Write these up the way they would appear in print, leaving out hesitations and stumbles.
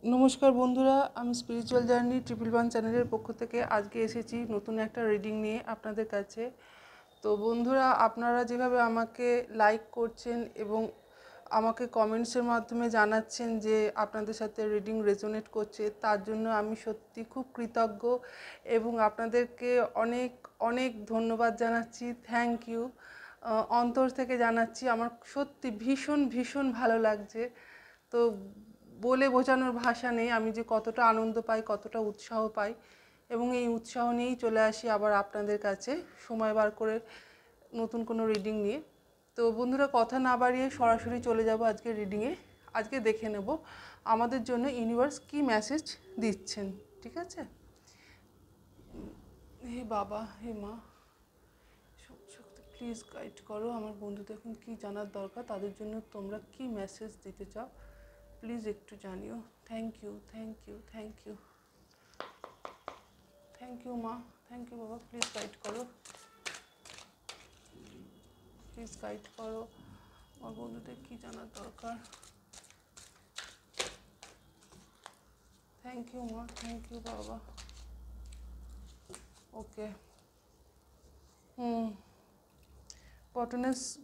নমস্কার বন্ধুরা, আমি স্পিরিচুয়াল জার্নি 111 চ্যানেলের পক্ষ থেকে আজকে এসেছি নতুন একটা রিডিং নিয়ে আপনাদের কাছে। তো বন্ধুরা, আপনারা যেভাবে আমাকে লাইক করছেন এবং আমাকে কমেন্টসের মাধ্যমে জানাচ্ছেন যে আপনাদের সাথে রিডিং রেজোনেট করছে, তার জন্য আমি সত্যি খুব কৃতজ্ঞ এবং আপনাদেরকে অনেক অনেক ধন্যবাদ জানাচ্ছি। থ্যাংক ইউ, অন্তর থেকে জানাচ্ছি। আমার সত্যি ভীষণ ভীষণ ভালো লাগছে। তো বলে বোঝানোর ভাষা নেই আমি যে কতটা আনন্দ পাই, কতটা উৎসাহ পাই, এবং এই উৎসাহ নিয়েই চলে আসি আবার আপনাদের কাছে সময় বার করে নতুন কোনো রিডিং নিয়ে। তো বন্ধুরা, কথা না বাড়িয়ে সরাসরি চলে যাব আজকে রিডিংয়ে। আজকে দেখে নেব আমাদের জন্য ইউনিভার্স কি মেসেজ দিচ্ছেন। ঠিক আছে? হে বাবা, হে মা শক্তি, প্লিজ গাইড করো আমার বন্ধুদের এখন কী জানার দরকার, তাদের জন্য তোমরা কি মেসেজ দিতে চাও প্লিজ একটু জানিও। Thank you, thank you, thank you, thank you মা, থ্যাংক ইউ বাবা। প্লিজ গাইড করো, প্লিজ গাইড করো আমার বন্ধুদের কী জানার দরকার। থ্যাংক ইউ মা, থ্যাংক ইউ বাবা। ওকে,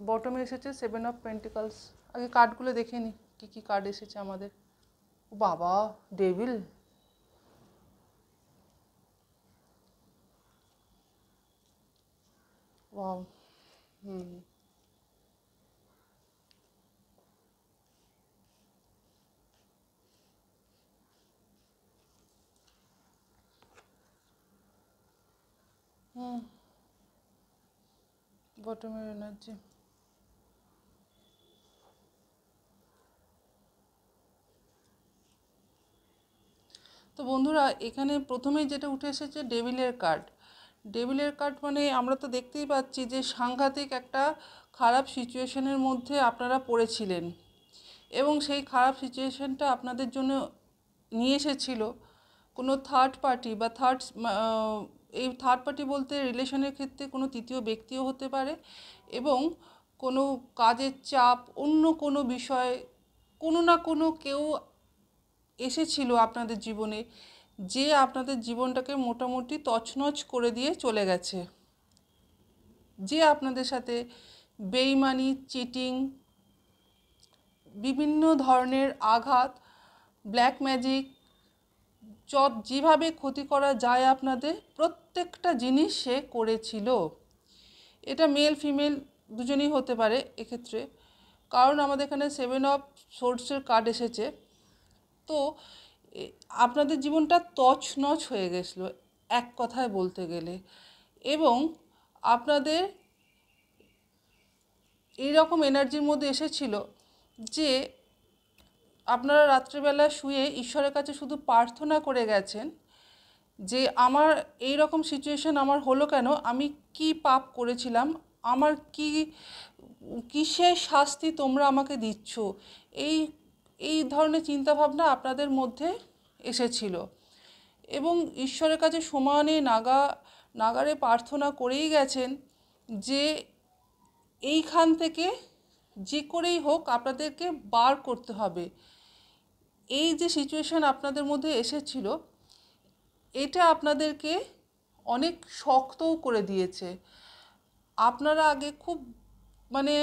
বটমে এসেছে 7 অফ পেন্টিকলস। আগে কার্ডগুলো দেখে নি কী কী কার্ড এসেছে আমাদের। ও বাবা, ডেভিল। ওয়াও। বটমের এনার্জি। তো বন্ধুরা, এখানে প্রথমেই যেটা উঠে এসেছে ডেভিলের কার্ড। ডেভিলের কার্ড মানে আমরা তো দেখতেই পাচ্ছি যে সাংঘাতিক একটা খারাপ সিচুয়েশনের মধ্যে আপনারা পড়েছিলেন, এবং সেই খারাপ সিচুয়েশনটা আপনাদের জন্য নিয়ে এসেছিল কোনো থার্ড পার্টি বা এই থার্ড পার্টি বলতে রিলেশনের ক্ষেত্রে কোনো তৃতীয় ব্যক্তিও হতে পারে, এবং কোনো কাজের চাপ, অন্য কোনো বিষয়, কোনো না কোনো কেউ এসেছিল আপনাদের জীবনে, যে আপনাদের জীবনটাকে মোটামুটি তছনছ করে দিয়ে চলে গেছে, যে আপনাদের সাথে বেইমানি, চিটিং, বিভিন্ন ধরনের আঘাত, ব্ল্যাক ম্যাজিক, যেভাবে ক্ষতি করা যায় আপনাদের প্রত্যেকটা জিনিস সে করেছিল। এটা মেল ফিমেল দুজনেই হতে পারে এক্ষেত্রে, কারণ আমাদের এখানে 7 অফ সোর্সের কার্ড এসেছে। তো আপনাদের জীবনটা তছনছ হয়ে গেছিলো এক কথায় বলতে গেলে, এবং আপনাদের এইরকম এনার্জির মধ্যে এসেছিল যে আপনারা রাত্রিবেলা শুয়ে ঈশ্বরের কাছে শুধু প্রার্থনা করে গেছেন যে আমার এই রকম সিচুয়েশন আমার হলো কেন, আমি কি পাপ করেছিলাম, আমার কিসের শাস্তি তোমরা আমাকে দিচ্ছ, এই এই ধরনের চিন্তাভাবনা আপনাদের মধ্যে এসেছিল, এবং ঈশ্বরের কাছে সমানে নাগারে প্রার্থনা করেই গেছেন যে এইখান থেকে যে করেই হোক আপনাদেরকে বার করতে হবে। এই যে সিচুয়েশন আপনাদের মধ্যে এসেছিল, এটা আপনাদেরকে অনেক শক্তও করে দিয়েছে। আপনারা আগে খুব মানে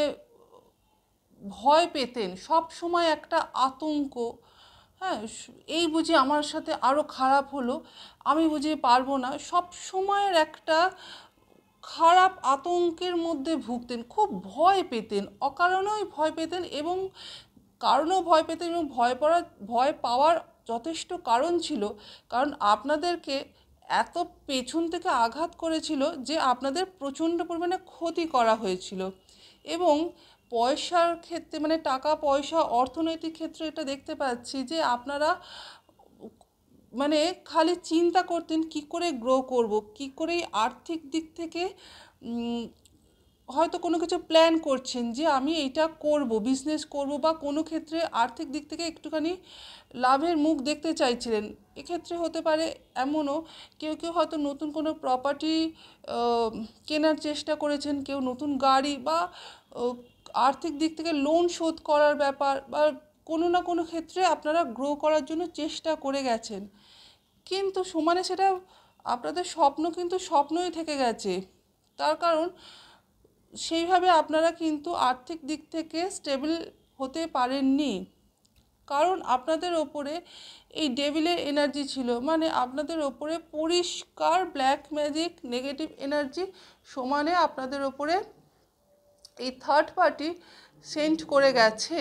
ভয় পেতেন, সব সময় একটা আতঙ্ক, হ্যাঁ, এই বুঝি আমার সাথে আরও খারাপ হলো, আমি বুঝি পারবো না, সব সময়ের একটা খারাপ আতঙ্কের মধ্যে ভুগতেন, খুব ভয় পেতেন, অকারণেই ভয় পেতেন, এবং কারণেও ভয় পেতেন, এবং ভয় পাওয়ার যথেষ্ট কারণ ছিল, কারণ আপনাদেরকে এত পেছন থেকে আঘাত করেছিল যে আপনাদের প্রচণ্ড পরিমাণে ক্ষতি করা হয়েছিল, এবং পয়সার ক্ষেত্রে মানে টাকা পয়সা অর্থনৈতিক ক্ষেত্রে এটা দেখতে পাচ্ছি যে আপনারা মানে খালি চিন্তা করতেন কি করে গ্রো করব, কি করে আর্থিক দিক থেকে হয়তো কোনো কিছু প্ল্যান করছেন যে আমি এইটা করব, বিজনেস করব, বা কোনো ক্ষেত্রে আর্থিক দিক থেকে একটুখানি লাভের মুখ দেখতে চাইছিলেন। এক্ষেত্রে হতে পারে এমনও কেউ হয়তো নতুন কোনো প্রপার্টি কেনার চেষ্টা করেছেন, কেউ নতুন গাড়ি, বা আর্থিক দিক থেকে লোন শোধ করার ব্যাপার, বা কোনো না কোনো ক্ষেত্রে আপনারা গ্রো করার জন্য চেষ্টা করে গেছেন, কিন্তু সমানে সেটা আপনাদের স্বপ্ন কিন্তু স্বপ্নই থেকে গেছে। তার কারণ সেইভাবে আপনারা কিন্তু আর্থিক দিক থেকে স্টেবল হতে পারেননি, কারণ আপনাদের ওপরে এই ডেভিলের এনার্জি ছিল, মানে আপনাদের ওপরে পরিষ্কার ব্ল্যাক ম্যাজিক নেগেটিভ এনার্জি সমানে আপনাদের ওপরে এই থার্ড পার্টি সেন্ড করে গেছে।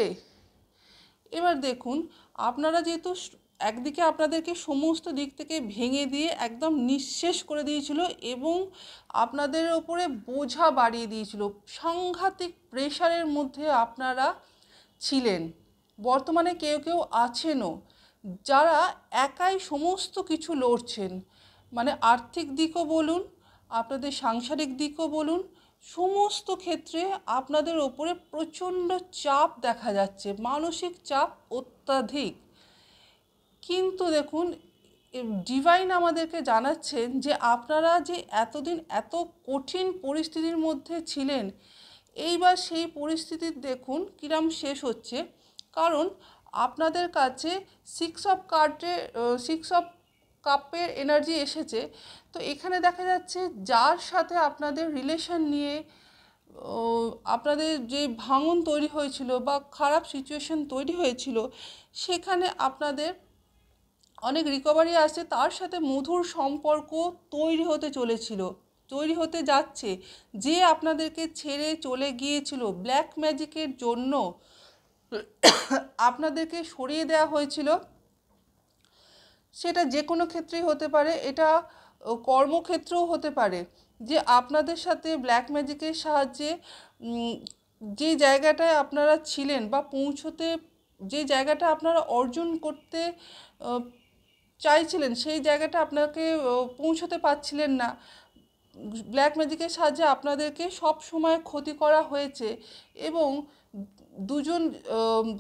এবার দেখুন, আপনারা যেহেতু একদিকে আপনাদেরকে সমস্ত দিক থেকে ভেঙে দিয়ে একদম নিঃশেষ করে দিয়েছিল এবং আপনাদের ওপরে বোঝা বাড়িয়ে দিয়েছিল, সাংঘাতিক প্রেশারের মধ্যে আপনারা ছিলেন। বর্তমানে কেউ কেউ আছেনও যারা একাই সমস্ত কিছু লড়ছেন, মানে আর্থিক দিকও বলুন, আপনাদের সাংসারিক দিকও বলুন, সমস্ত ক্ষেত্রে আপনাদের ওপরে প্রচণ্ড চাপ দেখা যাচ্ছে, মানসিক চাপ অত্যাধিক। কিন্তু দেখুন, ডিভাইন আমাদেরকে জানাচ্ছেন যে আপনারা যে এতদিন এত কঠিন পরিস্থিতির মধ্যে ছিলেন, এইবার সেই পরিস্থিতির দেখুন কিরম শেষ হচ্ছে। কারণ আপনাদের কাছে সিক্স অফ কাপের এনার্জি এসেছে। তো এখানে দেখা যাচ্ছে যার সাথে আপনাদের রিলেশন নিয়ে আপনাদের যে ভাঙন তৈরি হয়েছিল বা খারাপ সিচুয়েশন তৈরি হয়েছিল, সেখানে আপনাদের অনেক রিকভারি আসছে, তার সাথে মধুর সম্পর্ক তৈরি হতে যাচ্ছে। যে আপনাদেরকে ছেড়ে চলে গিয়েছিল ব্ল্যাক ম্যাজিকের জন্য, আপনাদেরকে সরিয়ে দেওয়া হয়েছিল, সেটা যে কোনো ক্ষেত্রেই হতে পারে, এটা কর্মক্ষেত্রেও হতে পারে, যে আপনাদের সাথে ব্ল্যাক ম্যাজিকের সাহায্যে যে জায়গাটায় আপনারা ছিলেন বা যে জায়গাটা আপনারা অর্জন করতে চাইছিলেন, সেই জায়গাটা আপনাকে পৌঁছতে পারছিলেন না, ব্ল্যাক ম্যাজিকের সাহায্যে আপনাদেরকে সব সময় ক্ষতি করা হয়েছে। এবং দুজন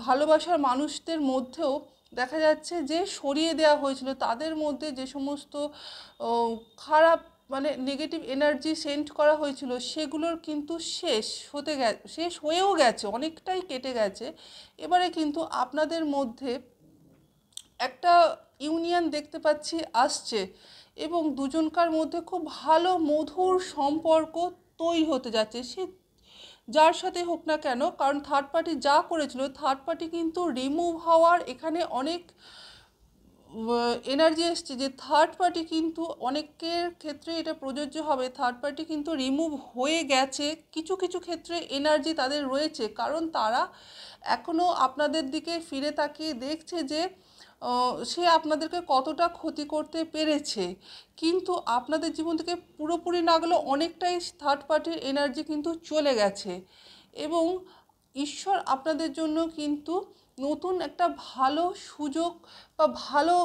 ভালোবাসার মানুষদের মধ্যেও দেখা যাচ্ছে যে সরিয়ে দেওয়া হয়েছিল, তাদের মধ্যে যে সমস্ত খারাপ মানে নেগেটিভ এনার্জি সেন্ড করা হয়েছিল, সেগুলোর কিন্তু শেষ হয়েও গেছে, অনেকটাই কেটে গেছে। এবারে কিন্তু আপনাদের মধ্যে একটা ইউনিয়ন দেখতে পাচ্ছি আসছে এবং দুজনকার মধ্যে খুব ভালো মধুর সম্পর্ক তৈরি হতে যাচ্ছে, সে যার সাথে হোক না কেন। কারণ থার্ড পার্টি যা করেছিল, থার্ড পার্টি কিন্তু রিমুভ হওয়ার এখানে অনেক এনার্জি এসছে, যে থার্ড পার্টি কিন্তু অনেকের ক্ষেত্রে এটা প্রযোজ্য হবে, থার্ড পার্টি কিন্তু রিমুভ হয়ে গেছে, কিছু কিছু ক্ষেত্রে এনার্জি তাদের রয়েছে, কারণ তারা এখনও আপনাদের দিকে ফিরে তাকিয়ে দেখছে যে সে আপনাদেরকে কতটা ক্ষতি করতে পেরেছে। কিন্তু আপনাদের জীবন থেকে পুরোপুরি না গেলেও অনেকটাই থার্ড পার্টির এনার্জি কিন্তু চলে গেছে এবং ঈশ্বর আপনাদের জন্য কিন্তু নতুন একটা ভালো সুযোগ বা ভালো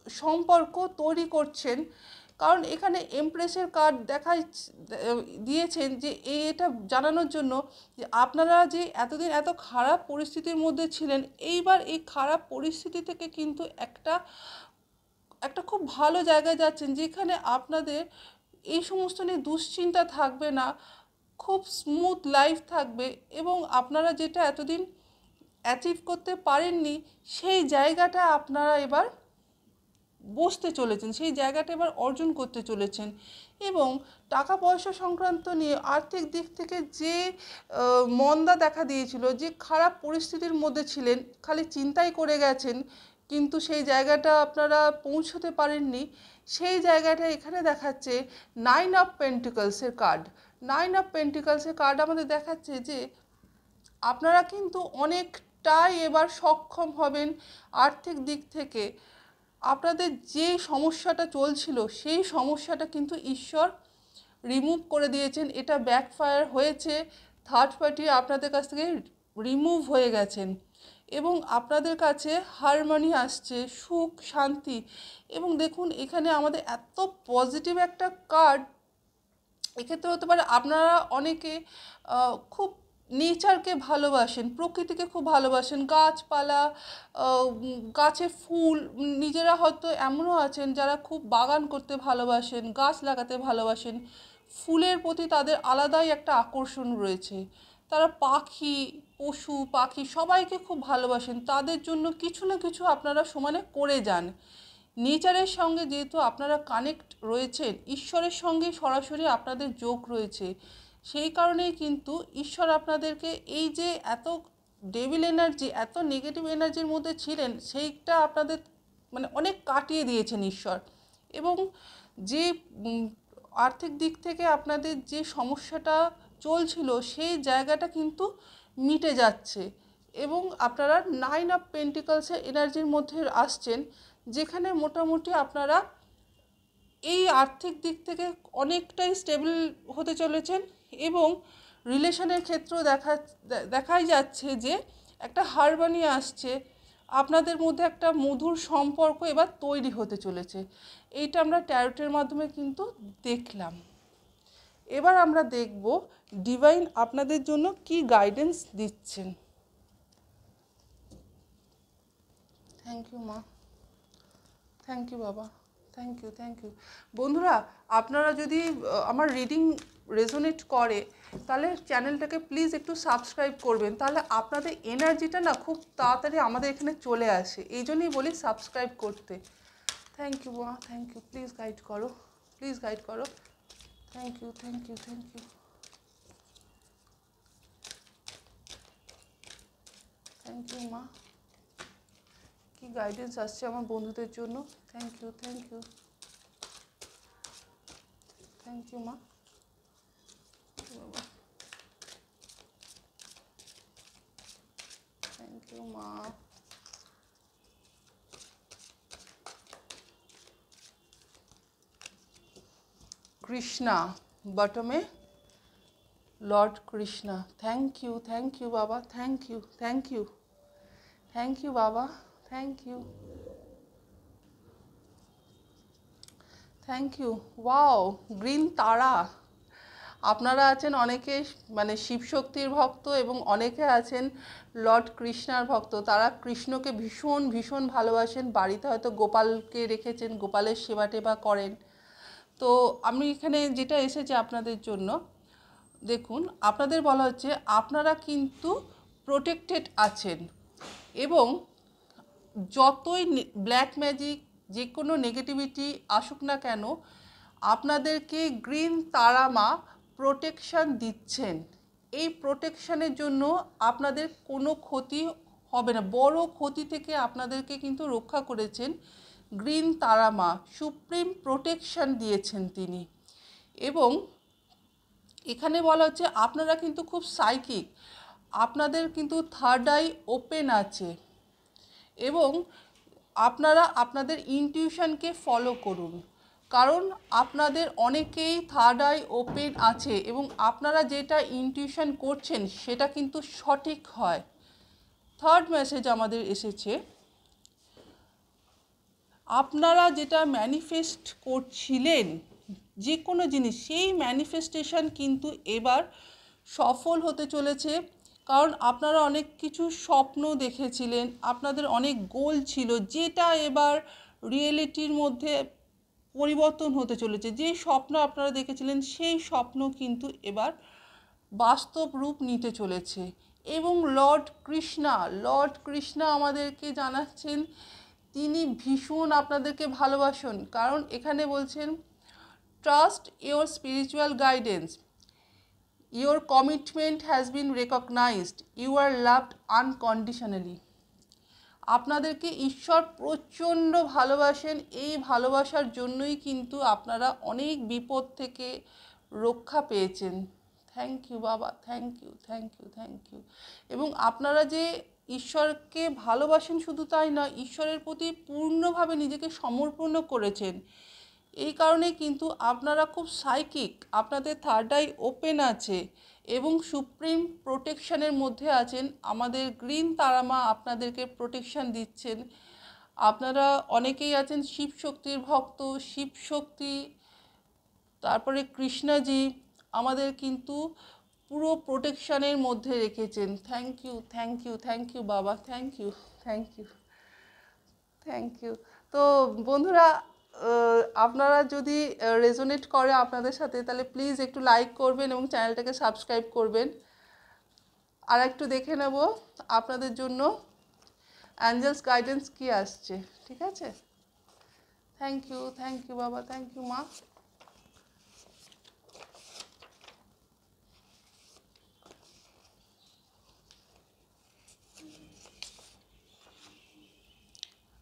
সম্পর্ক তৈরি করছেন। কারণ এখানে এমপ্রেসের কার্ড দিয়েছেন, যে এটা জানানোর জন্য যে আপনারা যে এতদিন এত খারাপ পরিস্থিতির মধ্যে ছিলেন, এইবার এই খারাপ পরিস্থিতি থেকে কিন্তু একটা খুব ভালো জায়গায় যাচ্ছেন, যেখানে আপনাদের এই সমস্ত নিয়ে দুশ্চিন্তা থাকবে না, খুব স্মুথ লাইফ থাকবে এবং আপনারা যেটা এতদিন অ্যাচিভ করতে পারেননি, সেই জায়গাটা আপনারা এবার বসতে চলেছেন, সেই জায়গাটা এবার অর্জন করতে চলেছেন। এবং টাকা পয়সা সংক্রান্ত নিয়ে আর্থিক দিক থেকে যে মন্দা দেখা দিয়েছিল, যে খারাপ পরিস্থিতির মধ্যে ছিলেন, খালি চিন্তাই করে গেছেন, কিন্তু সেই জায়গাটা আপনারা পৌঁছতে পারেননি, সেই জায়গাটা এখানে দেখাচ্ছে 9 অফ পেন্টিকলসের কার্ড। 9 অফ পেন্টিকলসের কার্ড আমাদের দেখাচ্ছে যে আপনারা কিন্তু অনেকটাই এবার সক্ষম হবেন আর্থিক দিক থেকে। আপনাদের যে সমস্যাটা চলছিল, সেই সমস্যাটা কিন্তু ঈশ্বর রিমুভ করে দিয়েছেন, এটা ব্যাকফায়ার হয়েছে, থার্ড পার্টি আপনাদের কাছ থেকে রিমুভ হয়ে গেছেন এবং আপনাদের কাছে হারমোনি আসছে, সুখ শান্তি। এবং দেখুন, এখানে আমাদের এত পজিটিভ একটা কার্ড, এক্ষেত্রে হতে পারে আপনারা অনেকে খুব নেচারকে ভালোবাসেন, প্রকৃতিকে খুব ভালোবাসেন, গাছপালা, গাছে ফুল, নিজেরা হয়তো এমনও আছেন যারা খুব বাগান করতে ভালোবাসেন, গাছ লাগাতে ভালোবাসেন, ফুলের প্রতি তাদের আলাদাই একটা আকর্ষণ রয়েছে। তারা পাখি, পশু পাখি সবাইকে খুব ভালোবাসেন, তাদের জন্য কিছু না কিছু আপনারা সমানে করে যান। নেচারের সঙ্গে যেহেতু আপনারা কানেক্ট রয়েছেন, ঈশ্বরের সঙ্গে সরাসরি আপনাদের যোগ রয়েছে, সেই কারণেই কিন্তু ঈশ্বর আপনাদেরকে এই যে এত ডেভিল এনার্জি, এত নেগেটিভ এনার্জির মধ্যে ছিলেন, সেইটা আপনাদের মানে অনেক কাটিয়ে দিয়েছেন ঈশ্বর। এবং যে আর্থিক দিক থেকে আপনাদের যে সমস্যাটা চলছিল, সেই জায়গাটা কিন্তু মিটে যাচ্ছে। এবং আপনারা 9 অফ পেন্টিকলসের এনার্জির মধ্যে আসছেন, যেখানে মোটামুটি আপনারা এই আর্থিক দিক থেকে অনেকটাই স্টেবল হতে চলেছেন। এবং রিলেশনের ক্ষেত্রেও দেখাই যাচ্ছে যে একটা হারমোনি আসছে, আপনাদের মধ্যে একটা মধুর সম্পর্ক এবার তৈরি হতে চলেছে। এইটা আমরা ট্যারোটের মাধ্যমে কিন্তু দেখলাম। এবার আমরা দেখব ডিভাইন আপনাদের জন্য কি গাইডেন্স দিচ্ছেন। থ্যাংক ইউ মা, থ্যাংক ইউ বাবা, থ্যাংক ইউ, থ্যাংক ইউ। বন্ধুরা, আপনারা যদি আমার রিডিং রেজোনেট করে, তাহলে চ্যানেলটাকে প্লিজ একটু সাবস্ক্রাইব করবেন, তাহলে আপনাদের এনার্জিটা না খুব তাড়াতাড়ি আমাদের এখানে চলে আসে। এই জন্যই বলি সাবস্ক্রাইব করতে। থ্যাংক ইউ মা, থ্যাংক ইউ। প্লিজ গাইড করো, প্লিজ গাইড করো। Thank you, thank you, thank you, thank you মা। কি গাইডেন্স আসছে আমার বন্ধুদের জন্য। Thank you, thank you, thank you মা। থ্যাংক ইউ মা। কৃষ্ণা বটমে, লর্ড কৃষ্ণা। থ্যাংক ইউ বাবা, thank you, thank you, thank you বাবা, thank you, thank you. Wow, green Tara. আপনারা আছেন অনেকে মানে শিবশক্তির ভক্ত, এবং অনেকে আছেন লর্ড কৃষ্ণার ভক্ত। তারা কৃষ্ণকে ভীষণ ভীষণ ভালোবাসেন, বাড়িতে হয়তো গোপালকে রেখেছেন, গোপালের সেবা টেবা করেন। তো আমি এখানে যেটা এসেছে আপনাদের জন্য, দেখুন আপনাদের বলা হচ্ছে আপনারা কিন্তু প্রোটেক্টেড আছেন, এবং যতই ব্ল্যাক ম্যাজিক, যে কোনো নেগেটিভিটি আসুক না কেন, আপনাদেরকে গ্রিন তারা মা প্রোটেকশান দিচ্ছেন। এই প্রোটেকশানের জন্য আপনাদের কোনো ক্ষতি হবে না, বড় ক্ষতি থেকে আপনাদেরকে কিন্তু রক্ষা করেছেন গ্রিন তারা মা। সুপ্রিম প্রোটেকশান দিয়েছেন তিনি। এবং এখানে বলা হচ্ছে আপনারা কিন্তু খুব সাইকিক, আপনাদের কিন্তু থার্ড আই ওপেন আছে, এবং আপনারা আপনাদের ইনটিউশনকে ফলো করুন, কারণ আপনাদের অনেকেই থার্ড আই ওপেন আছে, এবং আপনারা যেটা ইনটিউশন করছেন সেটা কিন্তু সঠিক হয়। থার্ড মেসেজ আমাদের এসেছে, আপনারা যেটা ম্যানিফেস্ট করছিলেন যে কোনো জিনিস, সেই ম্যানিফেস্টেশন কিন্তু এবার সফল হতে চলেছে। কারণ আপনারা অনেক কিছু স্বপ্ন দেখেছিলেন, আপনাদের অনেক গোল ছিল, যেটা এবার রিয়েলিটির মধ্যে পরিবর্তন হতে চলেছে। যে স্বপ্ন আপনারা দেখেছিলেন সেই স্বপ্ন কিন্তু এবার বাস্তব রূপ নিতে চলেছে। এবং লর্ড কৃষ্ণা আমাদেরকে জানাচ্ছেন তিনি ভীষণ আপনাদেরকে ভালোবাসেন, কারণ এখানে বলছেন trust your spiritual guidance, your commitment has been recognised, you are loved unconditionally. আপনাদেরকে ঈশ্বর প্রচণ্ড ভালোবাসেন, এই ভালোবাসার জন্যই কিন্তু আপনারা অনেক বিপদ থেকে রক্ষা পেয়েছেন। থ্যাংক ইউ বাবা, thank you, thank you, thank you. এবং আপনারা যে ঈশ্বরকে ভালোবাসেন শুধু তাই নয়, ঈশ্বরের প্রতি পূর্ণভাবে নিজেকে সমর্পণ করেছেন, এই কারণে কিন্তু আপনারা খুব সাইকিক, আপনাদের থার্ড আই ওপেন আছে, এবং সুপ্রিম প্রোটেকশানের মধ্যে আছেন। আমাদের গ্রিন তারামা আপনাদেরকে প্রোটেকশান দিচ্ছেন। আপনারা অনেকেই আছেন শিব শক্তির ভক্ত, শিব শক্তি, তারপরে কৃষ্ণাজি আমাদের কিন্তু পুরো প্রোটেকশানের মধ্যে রেখেছেন। Thank you, thank you, thank you বাবা, thank you, thank you, thank you. তো বন্ধুরা, আপনারা যদি রেজোনেট করে আপনাদের সাথে, তাহলে প্লিজ একটু লাইক করবেন এবং চ্যানেলটাকে সাবস্ক্রাইব করবেন। আর একটু দেখে নেব আপনাদের জন্য অ্যাঞ্জেলস গাইডেন্স কি আসছে। ঠিক আছে, থ্যাংক ইউ বাবা, থ্যাংক ইউ মা।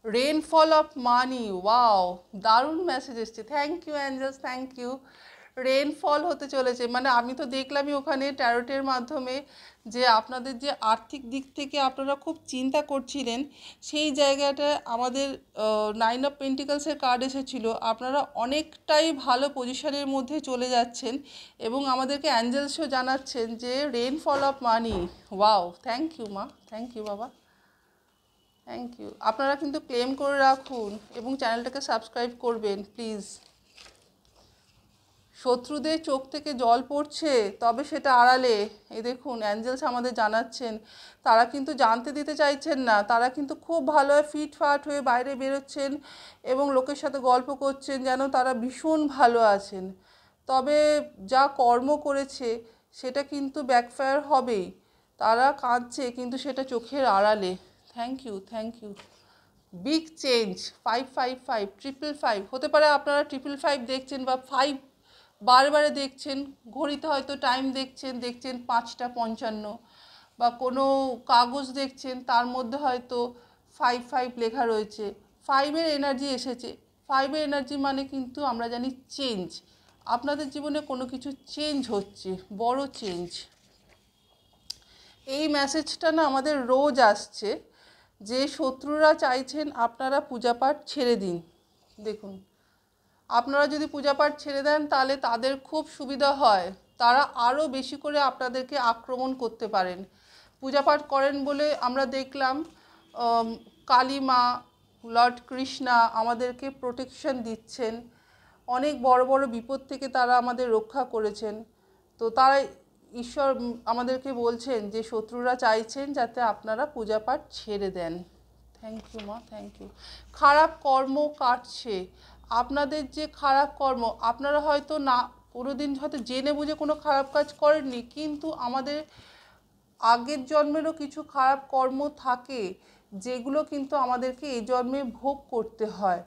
রেনফল অফ মানি, ওয়াও, দারুণ মেসেজ এসছে। Thank you angels, thank you. Rainfall হতে চলেছে, মানে আমি তো দেখলামই ওখানে ট্যারোটের মাধ্যমে যে আপনাদের যে আর্থিক দিক থেকে আপনারা খুব চিন্তা করছিলেন, সেই জায়গাটা আমাদের 9 অফ পেন্টিকলসের কার্ড এসেছিল। আপনারা অনেকটাই ভালো পজিশনের মধ্যে চলে যাচ্ছেন এবং আমাদেরকে অ্যাঞ্জেলসও জানাচ্ছেন যে rainfall of money. Wow, thank you মা, থ্যাংক ইউ বাবা, থ্যাংক ইউ। আপনারা কিন্তু ক্লেম করে রাখুন এবং চ্যানেলটাকে সাবস্ক্রাইব করবেন প্লিজ। শত্রুদের চোখ থেকে জল পড়ছে, তবে সেটা আড়ালে। এই দেখুন অ্যাঞ্জেলস আমাদের জানাচ্ছেন তারা কিন্তু জানতে দিতে চাইছেন না, তারা কিন্তু খুব ভালোভাবে ফিটফাট হয়ে বাইরে বেরোচ্ছেন এবং লোকের সাথে গল্প করছেন যেন তারা ভীষণ ভালো আছেন। তবে যা কর্ম করেছে সেটা কিন্তু ব্যাকফায়ার হবেই। তারা কাঁদছে কিন্তু সেটা চোখের আড়ালে। Thank you, thank you. Big change, 555, 555 হতে পারে। আপনারা 555 দেখছেন বা 5 বারে দেখছেন, ঘড়িতে হয়তো টাইম দেখছেন 5টা 55, বা কোনো কাগজ দেখছেন তার মধ্যে হয়তো 55 লেখা রয়েছে। 5-এর এনার্জি এসেছে। 5-এর এনার্জি মানে কিন্তু আমরা জানি চেঞ্জ। আপনাদের জীবনে কোনো কিছু চেঞ্জ হচ্ছে, বড় চেঞ্জ। এই মেসেজটা না আমাদের রোজ আসছে যে শত্রুরা চাইছেন আপনারা পূজাপাঠ ছেড়ে দিন। দেখুন, আপনারা যদি পূজাপাঠ ছেড়ে দেন তাহলে তাদের খুব সুবিধা হয়, তারা আরও বেশি করে আপনাদেরকে আক্রমণ করতে পারেন। পূজাপাঠ করেন বলে আমরা দেখলাম কালী মা, লর্ড কৃষ্ণা আমাদেরকে প্রোটেকশন দিচ্ছেন, অনেক বড় বড় বিপদ থেকে তারা আমাদের রক্ষা করেছেন। তো তারা ঈশ্বর আমাদেরকে বলছেন যে শত্রুরা চাইছেন যাতে আপনারা পূজাপাঠ ছেড়ে দেন। থ্যাংক ইউ মা, থ্যাংক ইউ। খারাপ কর্ম কাটছে। আপনাদের যে খারাপ কর্ম, আপনারা হয়তো না কোনো দিন হয়তো জেনে বুঝে কোনো খারাপ কাজ করেননি, কিন্তু আমাদের আগের জন্মেরও কিছু খারাপ কর্ম থাকে যেগুলো কিন্তু আমাদেরকে এই জন্মে ভোগ করতে হয়।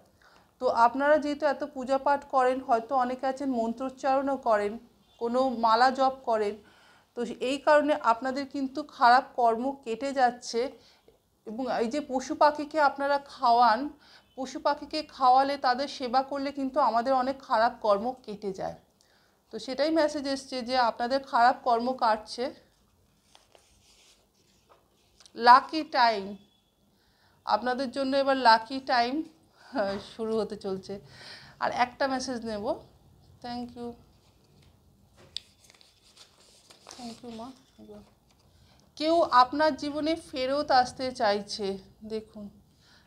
তো আপনারা যেহেতু এত পূজা পাঠ করেন, হয়তো অনেকে আছেন মন্ত্রোচ্চারণও করেন, কোনো মালা জপ করেন, তো এই কারণে আপনাদের কিন্তু খারাপ কর্ম কেটে যাচ্ছে। এবং এই যে পশু পাখিকে আপনারা খাওয়ান, পশু পাখিকে খাওয়ালে, তাদের সেবা করলে কিন্তু আমাদের অনেক খারাপ কর্ম কেটে যায়। তো সেটাই মেসেজ এসছে যে আপনাদের খারাপ কর্ম কাটছে। লাকি টাইম, আপনাদের জন্য এবার লাকি টাইম শুরু হতে চলছে। আর একটা মেসেজ নেব। থ্যাংক ইউ, থ্যাংক ইউ মা। কেউ আপনার জীবনে ফেরত আসতে চাইছে। দেখুন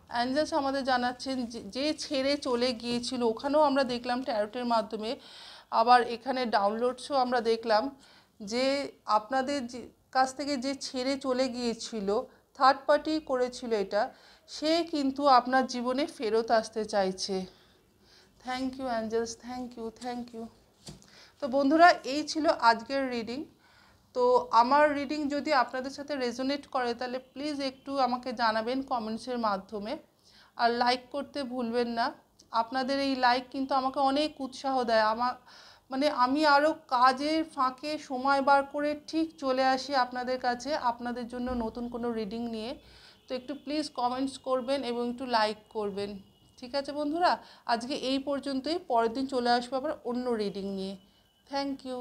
অ্যাঞ্জেলস আমাদের জানাচ্ছেন যে ছেড়ে চলে গিয়েছিল, ওখানেও আমরা দেখলাম ট্যারোটের মাধ্যমে, আবার এখানে ডাউনলোডসও আমরা দেখলাম যে আপনাদের কাছ থেকে যে ছেড়ে চলে গিয়েছিল, থার্ড পার্টি করেছিল এটা, সে কিন্তু আপনার জীবনে ফেরত আসতে চাইছে। Thank you angels, thank you, thank you. তো বন্ধুরা, এই ছিল আজকের রিডিং। তো আমার রিডিং যদি আপনাদের সাথে রেজোনেট করে তাহলে প্লিজ একটু আমাকে জানাবেন কমেন্টসের মাধ্যমে, আর লাইক করতে ভুলবেন না। আপনাদের এই লাইক কিন্তু আমাকে অনেক উৎসাহ দেয়। আমি আরও কাজের ফাঁকে সময় বার করে ঠিক চলে আসি আপনাদের কাছে আপনাদের জন্য নতুন কোনো রিডিং নিয়ে। তো একটু প্লিজ কমেন্টস করবেন এবং একটু লাইক করবেন। ঠিক আছে বন্ধুরা, আজকে এই পর্যন্তই। পরের দিন চলে আসবো আবার অন্য রিডিং নিয়ে। Thank you.